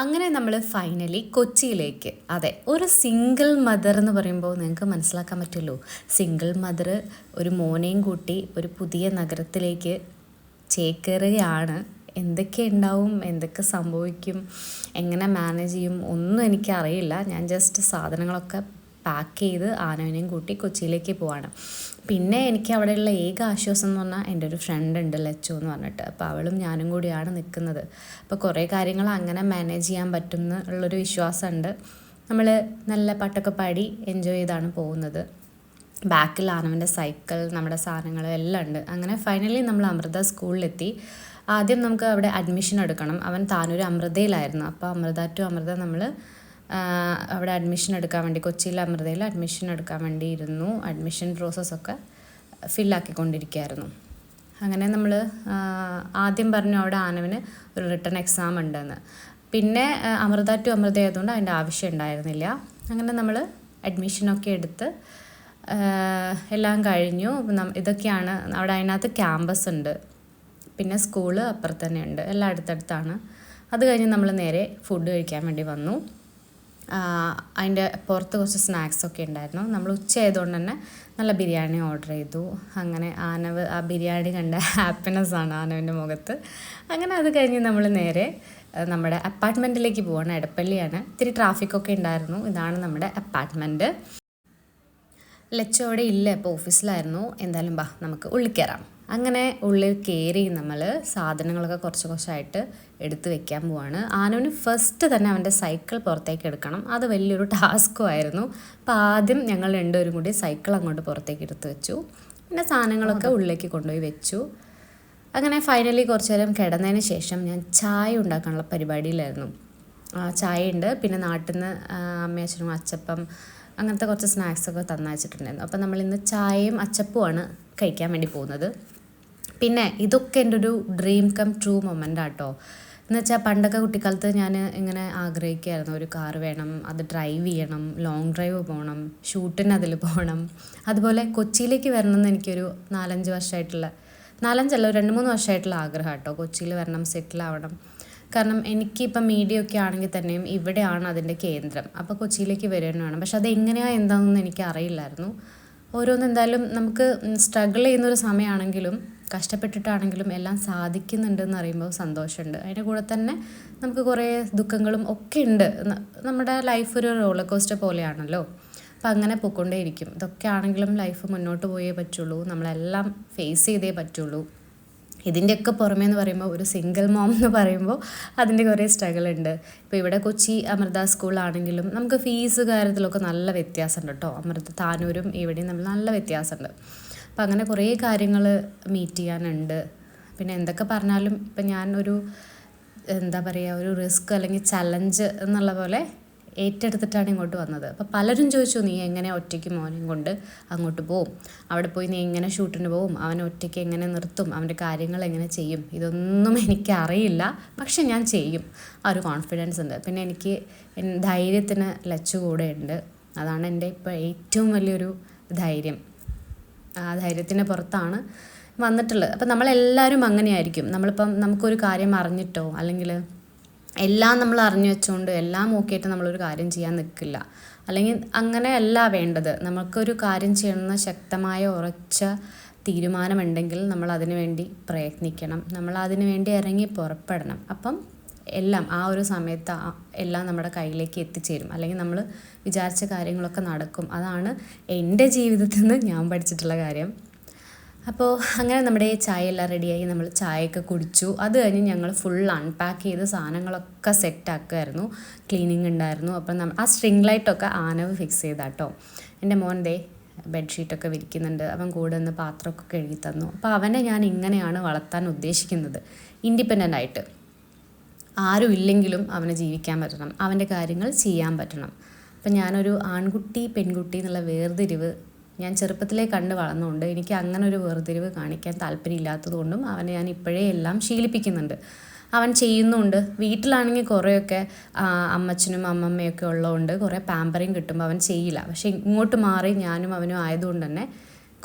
അങ്ങനെ നമ്മൾ ഫൈനലി കൊച്ചിയിലേക്ക്, അതെ, ഒരു സിംഗിൾ മദർ എന്ന് പറയുമ്പോൾ നിങ്ങൾക്ക് മനസ്സിലാക്കാൻ പറ്റുമല്ലോ. സിംഗിൾ മദർ ഒരു മോനെയും കൂട്ടി ഒരു പുതിയ നഗരത്തിലേക്ക് ചേക്കേറുകയാണ്. എന്തൊക്കെ ഉണ്ടാവും, എന്തൊക്കെ സംഭവിക്കും, എങ്ങനെ മാനേജ് ചെയ്യും ഒന്നും എനിക്കറിയില്ല. ഞാൻ ജസ്റ്റ് സാധനങ്ങളൊക്കെ പാക്ക് ചെയ്ത് ആനവനെയും കൂട്ടി കൊച്ചിയിലേക്ക് പോവാണ്. പിന്നെ എനിക്ക് അവിടെയുള്ള ഏക ആശ്വാസം എന്ന് പറഞ്ഞാൽ എൻ്റെ ഒരു ഫ്രണ്ട് ഉണ്ട്, ലച്ചു എന്ന് പറഞ്ഞിട്ട്. അപ്പോൾ അവളും ഞാനും കൂടിയാണ് നിൽക്കുന്നത്. അപ്പോൾ കുറേ കാര്യങ്ങൾ അങ്ങനെ മാനേജ് ചെയ്യാൻ പറ്റും എന്നുള്ളൊരു വിശ്വാസമുണ്ട്. നമ്മൾ നല്ല പാട്ടൊക്കെ പാടി എൻജോയ് ചെയ്താണ് പോകുന്നത്. ബാക്കിൽ ആനവൻ്റെ സൈക്കിൾ, നമ്മുടെ സാധനങ്ങൾ എല്ലാം ഉണ്ട്. അങ്ങനെ ഫൈനലി നമ്മൾ അമൃത സ്കൂളിലെത്തി. ആദ്യം നമുക്ക് അവിടെ അഡ്മിഷൻ എടുക്കണം. അവൻ താനൊരു അമൃതയിലായിരുന്നു. അപ്പോൾ അമൃത ടു അമൃത നമ്മൾ അവിടെ അഡ്മിഷൻ എടുക്കാൻ വേണ്ടി, കൊച്ചിയിലെ അമൃതയിൽ അഡ്മിഷൻ എടുക്കാൻ വേണ്ടി ഇരുന്നു. അഡ്മിഷൻ പ്രോസസ്സൊക്കെ ഫില്ലാക്കിക്കൊണ്ടിരിക്കുകയായിരുന്നു. അങ്ങനെ നമ്മൾ ആദ്യം പറഞ്ഞു അവിടെ ആനവന് ഒരു റിട്ടേൺ എക്സാം ഉണ്ടെന്ന്. പിന്നെ അമൃത ടു അമൃത ആയതുകൊണ്ട് അതിൻ്റെ ആവശ്യം ഉണ്ടായിരുന്നില്ല. അങ്ങനെ നമ്മൾ അഡ്മിഷനൊക്കെ എടുത്ത് എല്ലാം കഴിഞ്ഞു. ഇതൊക്കെയാണ് അവിടെ. അതിനകത്ത് ക്യാമ്പസ് ഉണ്ട്, പിന്നെ സ്കൂള് അപ്പുറത്ത് തന്നെ ഉണ്ട്, എല്ലാം അടുത്തടുത്താണ്. അത് കഴിഞ്ഞ് നമ്മൾ നേരെ ഫുഡ് കഴിക്കാൻ വേണ്ടി വന്നു. അതിൻ്റെ പുറത്ത് കുറച്ച് സ്നാക്സൊക്കെ ഉണ്ടായിരുന്നു. നമ്മൾ ഉച്ച ആയതുകൊണ്ട് തന്നെ നല്ല ബിരിയാണി ഓർഡർ ചെയ്തു. അങ്ങനെ ആനവ് ആ ബിരിയാണി കണ്ട ഹാപ്പിനെസ്സാണ് ആനവിൻ്റെ മുഖത്ത്. അങ്ങനെ അത് കഴിഞ്ഞ് നമ്മൾ നേരെ നമ്മുടെ അപ്പാർട്ട്മെൻറ്റിലേക്ക് പോവാണ്. എടപ്പള്ളിയാണ്. ഇത്തിരി ട്രാഫിക്കൊക്കെ ഉണ്ടായിരുന്നു. ഇതാണ് നമ്മുടെ അപ്പാർട്ട്മെൻറ്റ്. ലച്ചു അവിടെ ഇല്ല, ഇപ്പോൾ ഓഫീസിലായിരുന്നു. എന്തായാലും ബാ നമുക്ക് ഉള്ളിൽ കയറാം. അങ്ങനെ ഉള്ളിൽ കയറി നമ്മൾ സാധനങ്ങളൊക്കെ കുറച്ച് കുറച്ചായിട്ട് എടുത്ത് വെക്കാൻ പോവാണ്. ആനവന് ഫസ്റ്റ് തന്നെ അവൻ്റെ സൈക്കിൾ പുറത്തേക്ക് എടുക്കണം. അത് വലിയൊരു ടാസ്കും ആയിരുന്നു. അപ്പോൾ ആദ്യം ഞങ്ങൾ രണ്ടുപേരും കൂടി സൈക്കിൾ അങ്ങോട്ട് പുറത്തേക്ക് എടുത്ത് വെച്ചു. പിന്നെ സാധനങ്ങളൊക്കെ ഉള്ളിലേക്ക് കൊണ്ടുപോയി വെച്ചു. അങ്ങനെ ഫൈനലി കുറച്ച് നേരം കിടന്നതിന് ശേഷം ഞാൻ ചായ ഉണ്ടാക്കാനുള്ള പരിപാടിയിലായിരുന്നു. ചായ ഉണ്ട്, പിന്നെ നാട്ടിൽ നിന്ന് അമ്മയച്ഛനും അച്ചപ്പം അങ്ങനത്തെ കുറച്ച് സ്നാക്സൊക്കെ തന്നയച്ചിട്ടുണ്ടായിരുന്നു. അപ്പോൾ നമ്മളിന്ന് ചായയും അച്ചപ്പുമാണ് കഴിക്കാൻ വേണ്ടി പോകുന്നത്. പിന്നെ ഇതൊക്കെ എൻ്റെ ഒരു ഡ്രീം കം ട്രൂ മൊമെൻ്റ് ആട്ടോ. എന്ന് വെച്ചാൽ പണ്ടൊക്കെ കുട്ടിക്കാലത്ത് ഞാൻ ഇങ്ങനെ ആഗ്രഹിക്കുകയായിരുന്നു, ഒരു കാർ വേണം, അത് ഡ്രൈവ് ചെയ്യണം, ലോങ് ഡ്രൈവ് പോകണം, ഷൂട്ടിന് അതിൽ പോകണം. അതുപോലെ കൊച്ചിയിലേക്ക് വരണം എന്ന് എനിക്കൊരു 4-5 വർഷമായിട്ടുള്ള, 4-5 അല്ല, 2-3 വർഷമായിട്ടുള്ള ആഗ്രഹം കേട്ടോ. കൊച്ചിയിൽ വരണം, സെറ്റിൽ ആവണം. കാരണം എനിക്കിപ്പം മീഡിയ ഒക്കെ ആണെങ്കിൽ തന്നെയും ഇവിടെയാണ് അതിൻ്റെ കേന്ദ്രം. അപ്പോൾ കൊച്ചിയിലേക്ക് വരികയാണ് വേണം. പക്ഷെ അതെങ്ങനെയാണ് എന്താണെന്നൊന്നും എനിക്ക് അറിയില്ലായിരുന്നു. ഓരോന്ന് എന്തായാലും നമുക്ക് സ്ട്രഗിൾ ചെയ്യുന്നൊരു സമയമാണെങ്കിലും കഷ്ടപ്പെട്ടിട്ടാണെങ്കിലും എല്ലാം സാധിക്കുന്നുണ്ടെന്ന് അറിയുമ്പോൾ സന്തോഷമുണ്ട്. അതിൻ്റെ കൂടെ തന്നെ നമുക്ക് കുറേ ദുഃഖങ്ങളും ഒക്കെ ഉണ്ട്. നമ്മുടെ ലൈഫ് ഒരു റോളർ കോസ്റ്റർ പോലെയാണല്ലോ. അപ്പം അങ്ങനെ പോയിക്കൊണ്ടേയിരിക്കും. ഇതൊക്കെ ആണെങ്കിലും ലൈഫ് മുന്നോട്ട് പോയേ പറ്റുള്ളൂ. നമ്മളെല്ലാം ഫേസ് ചെയ്തേ പറ്റുള്ളൂ. ഇതിൻ്റെയൊക്കെ പുറമേ എന്ന് പറയുമ്പോൾ ഒരു സിംഗിൾ മോം എന്ന് പറയുമ്പോൾ അതിൻ്റെ കുറേ സ്ട്രഗിൾ ഉണ്ട്. ഇപ്പോൾ ഇവിടെ കൊച്ചി അമൃത സ്കൂളാണെങ്കിലും നമുക്ക് ഫീസ് കാര്യത്തിലൊക്കെ നല്ല വ്യത്യാസമുണ്ട് കേട്ടോ. അമൃത താനൂരും ഇവിടെയും നമ്മൾ നല്ല വ്യത്യാസമുണ്ട്. അപ്പം അങ്ങനെ കുറേ കാര്യങ്ങൾ മീറ്റ് ചെയ്യാനുണ്ട്. പിന്നെ എന്തൊക്കെ പറഞ്ഞാലും ഇപ്പം ഞാൻ ഒരു എന്താ പറയുക, ഒരു റിസ്ക് അല്ലെങ്കിൽ ചലഞ്ച് എന്നുള്ള പോലെ ഏറ്റെടുത്തിട്ടാണ് ഇങ്ങോട്ട് വന്നത്. അപ്പോൾ പലരും ചോദിച്ചു, നീ എങ്ങനെ ഒറ്റയ്ക്ക് മോനെയും കൊണ്ട് അങ്ങോട്ട് പോവും, അവിടെ പോയി നീ എങ്ങനെ ഷൂട്ടിന് പോവും, അവനെ ഒറ്റയ്ക്ക് എങ്ങനെ നിർത്തും, അവൻ്റെ കാര്യങ്ങൾ എങ്ങനെ ചെയ്യും, ഇതൊന്നും എനിക്കറിയില്ല. പക്ഷെ ഞാൻ ചെയ്യും, ആ ഒരു കോൺഫിഡൻസ് ഉണ്ട്. പിന്നെ എനിക്ക് ധൈര്യത്തിന് ലച്ചു കൂടെ ഉണ്ട്. അതാണ് എൻ്റെ ഇപ്പോൾ ഏറ്റവും വലിയൊരു ധൈര്യം. ആ ധൈര്യത്തിൻ്റെ പുറത്താണ് വന്നിട്ടുള്ളത്. അപ്പം നമ്മളെല്ലാവരും അങ്ങനെയായിരിക്കും. നമ്മളിപ്പം നമുക്കൊരു കാര്യം അറിഞ്ഞിട്ടോ അല്ലെങ്കിൽ എല്ലാം നമ്മൾ അറിഞ്ഞു വെച്ചുകൊണ്ട് എല്ലാം നോക്കിയിട്ട് നമ്മളൊരു കാര്യം ചെയ്യാൻ നിൽക്കില്ല. അല്ലെങ്കിൽ അങ്ങനെയല്ല വേണ്ടത്. നമുക്കൊരു കാര്യം ചെയ്യണമെന്ന ശക്തമായ ഉറച്ച തീരുമാനമുണ്ടെങ്കിൽ നമ്മൾ അതിനു വേണ്ടി പ്രയത്നിക്കണം, നമ്മൾ അതിനു വേണ്ടി ഇറങ്ങി പുറപ്പെടണം. അപ്പം എല്ലാം ആ ഒരു സമയത്ത് എല്ലാം നമ്മുടെ കയ്യിലേക്ക് എത്തിച്ചേരും, അല്ലെങ്കിൽ നമ്മൾ വിചാരിച്ച കാര്യങ്ങളൊക്കെ നടക്കും. അതാണ് എൻ്റെ ജീവിതത്തിൽ നിന്ന് ഞാൻ പഠിച്ചിട്ടുള്ള കാര്യം. അപ്പോൾ അങ്ങനെ നമ്മുടെ ചായ എല്ലാം റെഡിയായി, നമ്മൾ ചായയൊക്കെ കുടിച്ചു. അത് കഴിഞ്ഞ് ഞങ്ങൾ ഫുൾ അൺപാക്ക് ചെയ്ത് സാധനങ്ങളൊക്കെ സെറ്റാക്കുമായിരുന്നു. ക്ലീനിങ് ഉണ്ടായിരുന്നു. അപ്പം ആ സ്ട്രിങ് ലൈറ്റൊക്കെ ആനവ് ഫിക്സ് ചെയ്താട്ടോ. എൻ്റെ മോൻ ദേ ബെഡ്ഷീറ്റൊക്കെ വിരിക്കുന്നുണ്ട്. അവൻ കൂടെ നിന്ന് പാത്രമൊക്കെ കഴുകി തന്നു. അപ്പോൾ അവനെ ഞാൻ ഇങ്ങനെയാണ് വളർത്താൻ ഉദ്ദേശിക്കുന്നത്, ഇൻഡിപെൻഡൻ്റ് ആയിട്ട്. ആരും ഇല്ലെങ്കിലും അവന് ജീവിക്കാൻ പറ്റണം, അവൻ്റെ കാര്യങ്ങൾ ചെയ്യാൻ പറ്റണം. അപ്പം ഞാനൊരു ആൺകുട്ടി പെൺകുട്ടി എന്നുള്ള വേർതിരിവ് ഞാൻ ചെറുപ്പത്തിലേ കണ്ട് വളർന്നുകൊണ്ട് എനിക്ക് അങ്ങനെ ഒരു വേർതിരിവ് കാണിക്കാൻ താല്പര്യമില്ലാത്തതുകൊണ്ടും അവനെ ഞാൻ ഇപ്പോഴേ എല്ലാം ശീലിപ്പിക്കുന്നുണ്ട്. അവൻ ചെയ്യുന്നുണ്ട്. വീട്ടിലാണെങ്കിൽ കുറേയൊക്കെ അമ്മച്ചനും അമ്മമ്മയൊക്കെ ഉള്ളതുകൊണ്ട് കുറേ പാമ്പറിങ് കിട്ടുമ്പോൾ അവൻ ചെയ്യില്ല. പക്ഷേ ഇങ്ങോട്ട് മാറി ഞാനും അവനും ആയതുകൊണ്ട് തന്നെ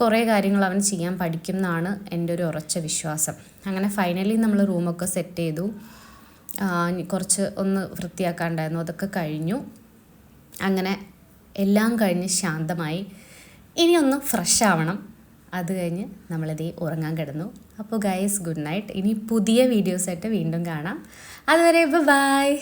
കുറേ കാര്യങ്ങൾ അവൻ ചെയ്യാൻ പഠിക്കും എന്നാണ് എൻ്റെ ഒരു ഉറച്ച വിശ്വാസം. അങ്ങനെ ഫൈനലി നമ്മൾ റൂമൊക്കെ സെറ്റ് ചെയ്തു. കുറച്ച് ഒന്ന് വൃത്തിയാക്കാണ്ടായിരുന്നു, അതൊക്കെ കഴിഞ്ഞു. അങ്ങനെ എല്ലാം കഴിഞ്ഞ് ശാന്തമായി. ഇനി ഒന്ന് ഫ്രഷ് ആവണം. അത് കഴിഞ്ഞ് നമ്മളിതേ ഉറങ്ങാൻ കിടന്നു. അപ്പോൾ ഗൈസ്, ഗുഡ് നൈറ്റ്. ഇനി പുതിയ വീഡിയോസായിട്ട് വീണ്ടും കാണാം. അതുവരെ ബൈ.